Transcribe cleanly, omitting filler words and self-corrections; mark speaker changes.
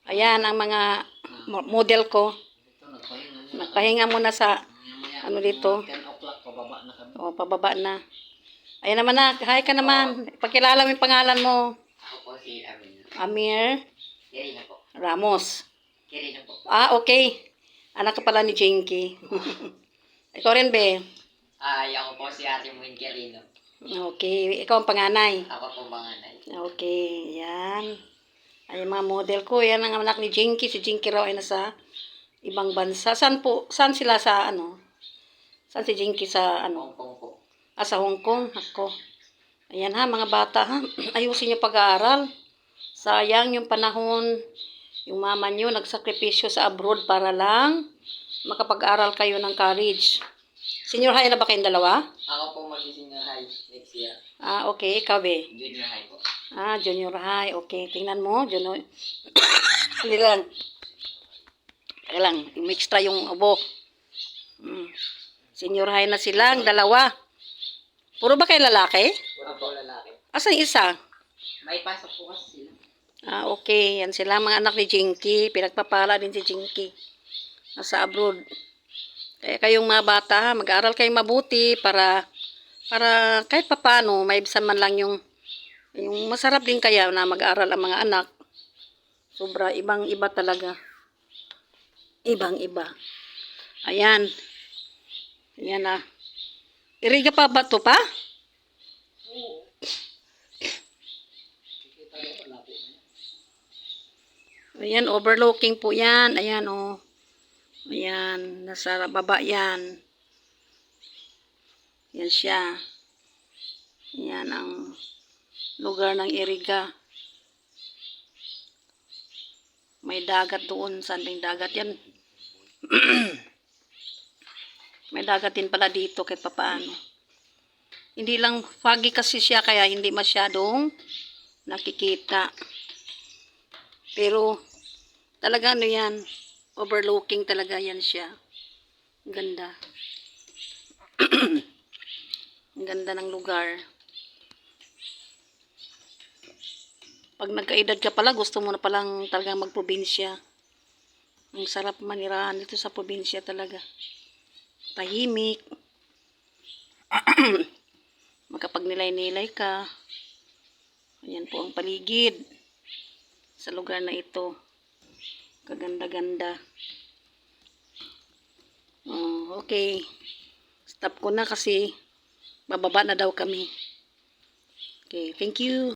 Speaker 1: Ayan ang mga model ko. Nagpahinga muna sa ano dito.
Speaker 2: 10 o'clock pababa na kami.
Speaker 1: O, pababa na. Ayan naman na. Hi ka naman. Pagkilala mo yung pangalan mo.
Speaker 2: Ako po si Amir.
Speaker 1: Amir
Speaker 2: Kirina po.
Speaker 1: Ramos.
Speaker 2: Kirina po.
Speaker 1: Ah, okay. Anak ka pala ni Jinky. Ikaw rin, be.
Speaker 2: Ako po si Ate Muin Kirino.
Speaker 1: Okay. Ikaw ang panganay.
Speaker 2: Ako po manganay.
Speaker 1: Okay. Yan. Ay, mga model ko. Yan ang anak ni Jinky. Si Jinky raw ay nasa ibang bansa. Saan po? Saan sila sa ano? Saan si Jinky sa ano?
Speaker 2: Hong Kong po.
Speaker 1: Sa Hong Kong. Ako. Ayan ha, mga bata ha. Ayusin niyo pag-aaral. Sayang yung panahon. Yung mama niyo nagsakripisyo sa abroad para lang makapag-aral kayo ng college. Senior high na ba kayong dalawa?
Speaker 2: Ako po mag-senior high next year.
Speaker 1: Ah, okay. Ikaw, be?
Speaker 2: Junior high po.
Speaker 1: Ah, junior high. Okay. Tingnan mo. Junior. Hindi lang. Kaya lang. Mixtra yung abo. Senior high na sila. Ang dalawa. Puro ba kayo lalaki?
Speaker 2: Puro po lalaki.
Speaker 1: Asan yung isa?
Speaker 2: May pasok po kasi sila.
Speaker 1: Ah, okay. Yan sila mga anak ni Jinky. Pinagpapala din si Jinky. Nasa abroad. Kaya kayong mga bata, mag-aaral kayong mabuti para kahit papano, maibsan man lang yung masarap din kaya na mag-aaral ang mga anak. Sobra, ibang-iba talaga. Ibang-iba. Ayan. Ayan na. Iriga pa ba ito pa? Ayan, overlooking po yan. Ayan, oh. Ayan, nasa baba yan. Yan siya. Yan ang lugar ng Iriga. May dagat doon. Saan yung dagat yan? May dagat din pala dito kahit papaano. Hindi lang foggy kasi siya kaya hindi masyadong nakikita. Pero talaga ano yan, overlooking talaga yan siya. Ganda. Ang ganda ng lugar. Pag nagkaedad ka pala, gusto mo na palang talagang magprobinsya. Ang sarap manirahan dito sa probinsya talaga. Tahimik. Makapagnilay-nilay ka. Ayan po ang paligid sa lugar na ito. Kaganda-ganda. Oh, okay. Stop ko na kasi bababa na daw kami. Okay, thank you.